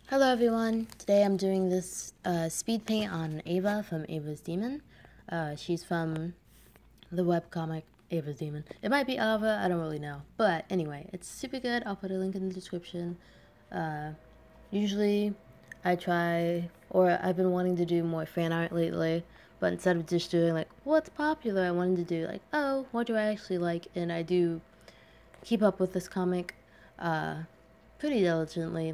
Hello everyone, today I'm doing this speed paint on Ava from Ava's Demon. She's from the webcomic Ava's Demon. It might be Ava, I don't really know. But anyway, it's super good. I'll put a link in the description. Usually I've been wanting to do more fan art lately, but instead of just doing like what's popular, I wanted to do like, oh, what do I actually like? And I do keep up with this comic pretty diligently.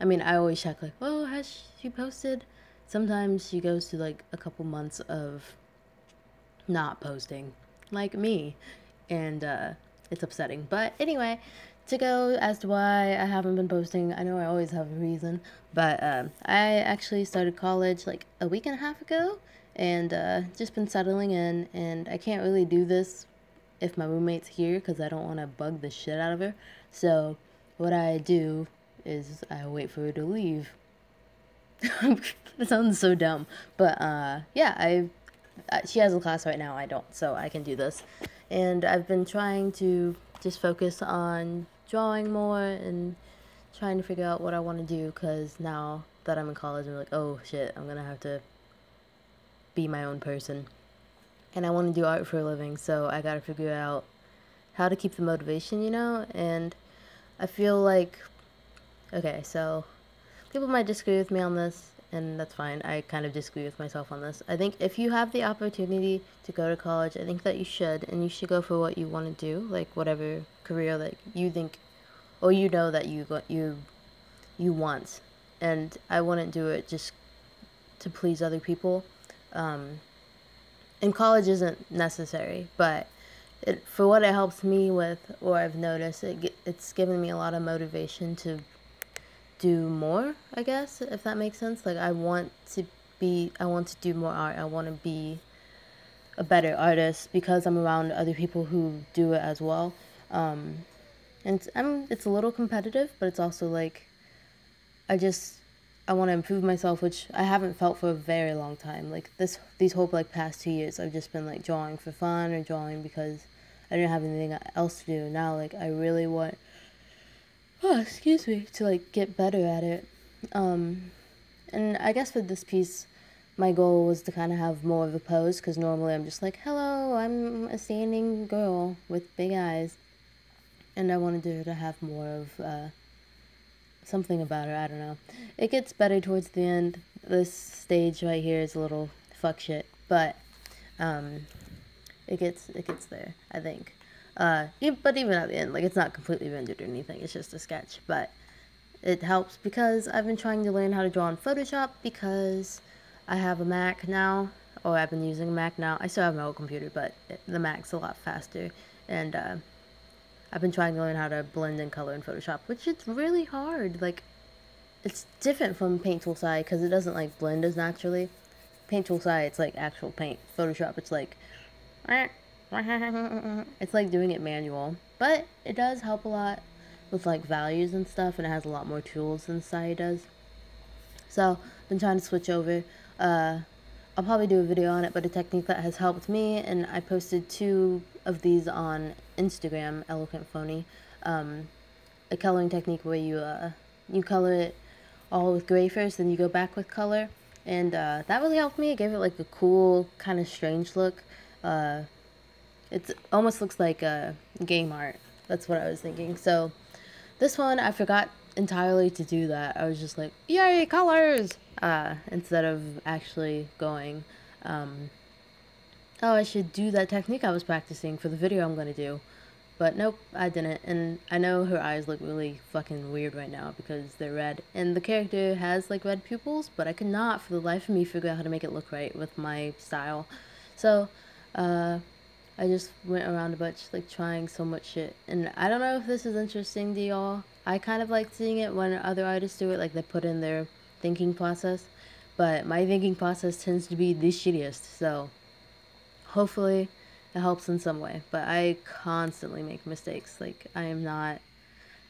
I always check like, oh, has she posted? Sometimes she goes to like a couple months of not posting, like me, and it's upsetting. But anyway, to go as to why I haven't been posting, I know I always have a reason, but I actually started college like a week and a half ago, and just been settling in, and I can't really do this if my roommate's here because I don't want to bug the shit out of her. So what I do is I wait for her to leave. That sounds so dumb, but yeah, she has a class right now. I don't, so I can do this, and I've been trying to just focus on drawing more and trying to figure out what I want to do because now that I'm in college, I'm like, oh shit, I'm gonna have to be my own person, and I want to do art for a living, so I gotta figure out how to keep the motivation, and I feel like, okay, so people might disagree with me on this, and that's fine. I kind of disagree with myself on this. I think if you have the opportunity to go to college, I think that you should, and you should go for what you want to do, like whatever career that you think, or that you want. And I wouldn't do it just to please other people. And college isn't necessary, but for what it helps me with, or I've noticed, it's given me a lot of motivation to do more, I guess, if that makes sense. Like I want to do more art. I want to be a better artist because I'm around other people who do it as well. And it's a little competitive, but it's also like I want to improve myself, which I haven't felt for a very long time. Like these whole like past 2 years, I've just been like drawing for fun or drawing because I didn't have anything else to do. Now like I really want to like get better at it. And I guess for this piece, my goal was to kind of have more of a pose because normally I'm just like, hello, I'm a standing girl with big eyes. And I wanted her to have more of something about her. I don't know. It gets better towards the end. This stage right here is a little fuck shit, but it gets there, I think. But even at the end, like, it's not completely rendered or anything. It's just a sketch, but it helps because I've been trying to learn how to draw in Photoshop because I have a Mac now, or I've been using a Mac now. I still have my old computer, but the Mac's a lot faster, and I've been trying to learn how to blend in color in Photoshop, which is really hard. Like, it's different from Paint Tool side because it doesn't like blend as naturally. Paint Tool side, it's like actual paint. Photoshop, it's like it's like doing it manual, but it does help a lot with like values and stuff, and it has a lot more tools than Sai does. So I've been trying to switch over. I'll probably do a video on it, but a technique that has helped me, and I posted 2 of these on Instagram, Eloquent-Phony, a coloring technique where you color it all with gray first, then you go back with color, and that really helped me. It gave it like a cool, kind of strange look. It almost looks like game art. That's what I was thinking. So this one, I forgot entirely to do that. I was just like, yay, colors! Instead of actually going, oh, I should do that technique I was practicing for the video I'm going to do. But nope, I didn't. And I know her eyes look really fucking weird right now because they're red. And the character has like red pupils, but I could not for the life of me figure out how to make it look right with my style. So, I just went around a bunch, like, trying so much shit. And I don't know if this is interesting to y'all. I kind of like seeing it when other artists do it, like, they put in their thinking process. But my thinking process tends to be the shittiest, so hopefully it helps in some way. But I constantly make mistakes. Like, I am not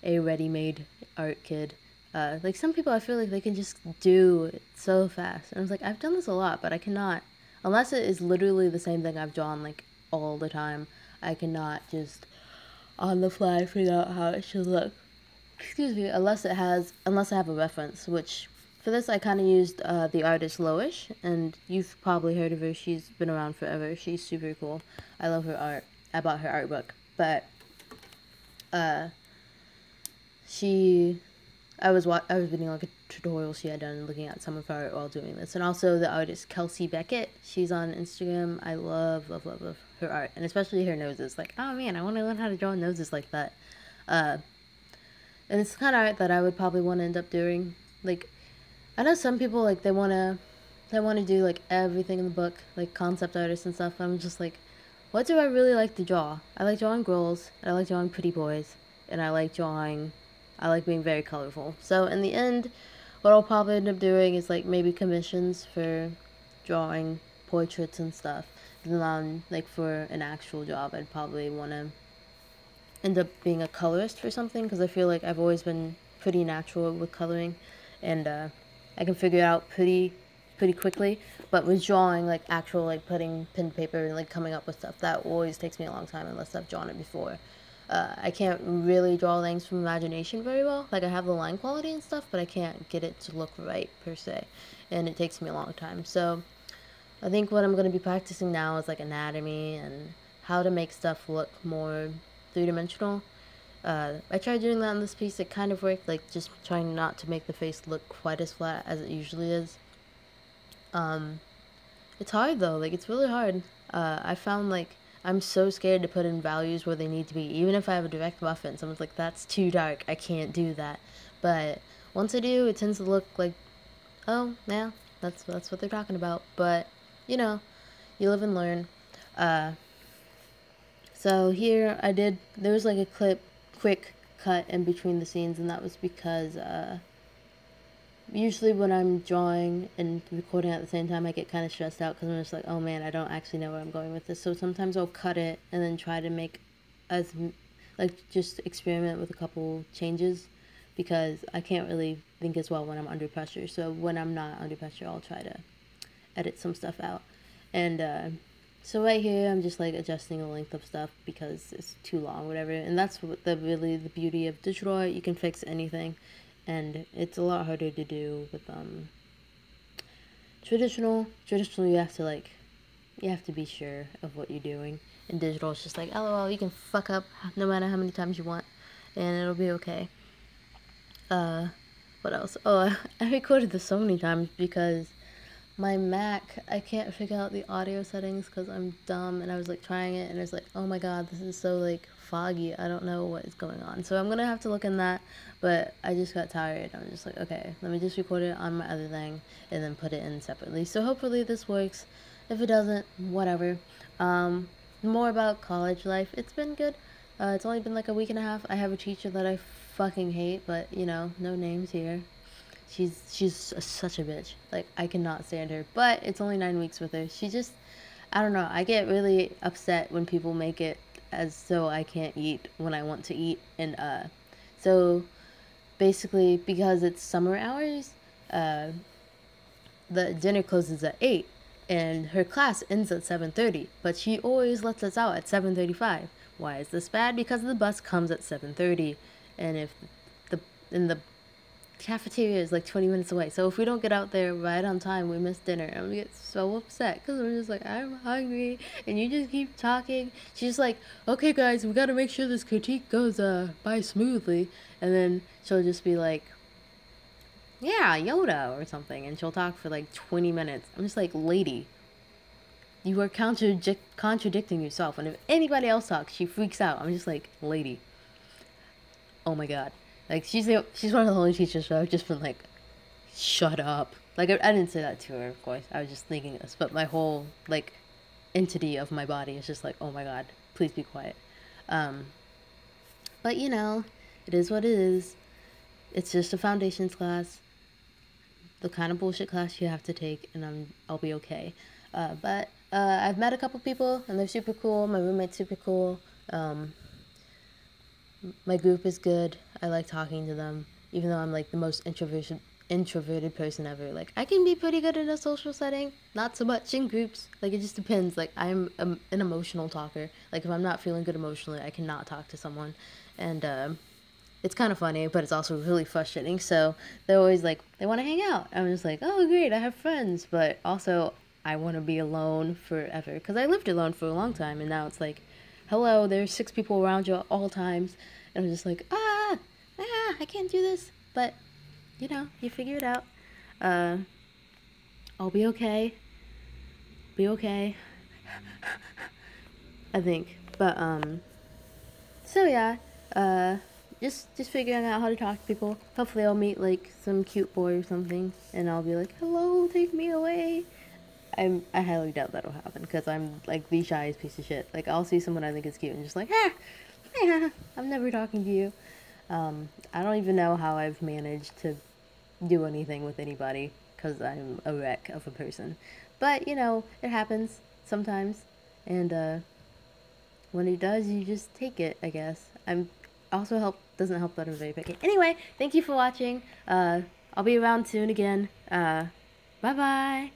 a ready-made art kid. Like, some people, I feel like they can just do it so fast. And I was like, I've done this a lot, but I cannot. Unless it is literally the same thing I've drawn, like, all the time, I cannot just on the fly figure out how it should look. excuse me, unless I have a reference, which for this I kind of used the artist Loish, and you've probably heard of her. She's been around forever. She's super cool. I love her art. I bought her art book, but she, I was reading like a tutorial she had done and looking at some of her art while doing this. And also the artist Kelsey Beckett, she's on Instagram. I love her art, and especially her noses. Like, oh man, I want to learn how to draw noses like that. And it's the kind of art that I would probably want to end up doing. Like, I know some people, like, they want to do, like, everything in the book, like, concept artists and stuff. I'm just like, what do I really like to draw? I like drawing girls, and I like drawing pretty boys, and I like being very colorful. So, in the end, what I'll probably end up doing is, like, maybe commissions for drawing portraits and stuff. And then, like, for an actual job, I'd probably want to end up being a colorist for something, because I feel like I've always been pretty natural with coloring, and I can figure it out pretty quickly. But with drawing, like actual, like putting pen to paper and like coming up with stuff, that always takes me a long time unless I've drawn it before. I can't really draw things from imagination very well. Like, I have the line quality and stuff, but I can't get it to look right per se, and it takes me a long time. So I think what I'm going to be practicing now is like anatomy and how to make stuff look more three-dimensional. I tried doing that in this piece. It kind of worked, like just trying not to make the face look quite as flat as it usually is. It's hard though, like it's really hard. I found like I'm so scared to put in values where they need to be. Even if I have a direct muffin, someone's like, that's too dark, I can't do that. But once I do, it tends to look like, oh yeah, that's what they're talking about. But you know, you live and learn. So here there was like a quick cut in between the scenes, and that was because usually when I'm drawing and recording at the same time, I get kind of stressed out because I'm just like, oh man, I don't actually know where I'm going with this. So sometimes I'll cut it and then try to make just experiment with a couple changes, because I can't really think as well when I'm under pressure. So when I'm not under pressure, I'll try to edit some stuff out. And so right here, I'm just like adjusting the length of stuff because it's too long, whatever. And that's what really the beauty of digital art. You can fix anything, and it's a lot harder to do with traditional. Traditional, you have to be sure of what you're doing. In digital, it's just like, LOL, you can fuck up no matter how many times you want, and it'll be okay. What else? Oh, I recorded this so many times because my Mac, I can't figure out the audio settings because I'm dumb, and I was like trying it, and it's like, oh my god, this is so like foggy, I don't know what is going on. So I'm gonna have to look in that, but I just got tired. I'm just like, okay, let me just record it on my other thing and then put it in separately. So hopefully this works. If it doesn't, whatever. More about college life. It's been good. It's only been like a week and a half. I have a teacher that I fucking hate, but you know, no names here. She's such a bitch. Like, I cannot stand her. But it's only 9 weeks with her. She just, I don't know. I get really upset when people make it as though I can't eat when I want to eat. And so basically, because it's summer hours, the dinner closes at 8, and her class ends at 7:30. But she always lets us out at 7:35. Why is this bad? Because the bus comes at 7:30, and if the cafeteria is like 20 minutes away, so if we don't get out there right on time, we miss dinner. I'm gonna get so upset because I'm just like, I'm hungry, and you just keep talking. She's like, okay guys, we gotta make sure this critique goes by smoothly, and then she'll just be like, yeah, Yoda or something, and she'll talk for like 20 minutes. I'm just like, lady, you are contradicting yourself, and if anybody else talks, she freaks out. I'm just like, lady, oh my god. Like, she's one of the only teachers where I've just been like, shut up. Like, I didn't say that to her, of course. I was just thinking this. But my whole, like, entity of my body is just like, oh my god, please be quiet. But, you know, it is what it is. It's just a foundations class. The kind of bullshit class you have to take, and I'll be okay. But I've met a couple people, and they're super cool. My roommate's super cool. My group is good. I like talking to them, even though I'm like the most introverted person ever. Like, I can be pretty good in a social setting, not so much in groups. Like, it just depends. Like, I'm an emotional talker. Like, if I'm not feeling good emotionally, I cannot talk to someone. And it's kind of funny, but it's also really frustrating. So they're always like, they want to hang out. I'm just like, oh, great, I have friends. But also, I want to be alone forever. Because I lived alone for a long time. And now it's like, hello, there's 6 people around you at all times. And I'm just like, I can't do this. But, you know, you figure it out. I'll be okay. Be okay. I think. But, so yeah, just figuring out how to talk to people. Hopefully I'll meet like some cute boy or something, and I'll be like, hello, take me away. I highly doubt that'll happen, because I'm like the shyest piece of shit. Like, I'll see someone I think is cute and just like, I'm never talking to you. I don't even know how I've managed to do anything with anybody, because I'm a wreck of a person. But, you know, it happens sometimes, and when it does, you just take it, I guess. Doesn't help that I'm very picky. Anyway, thank you for watching. I'll be around soon again. Bye bye.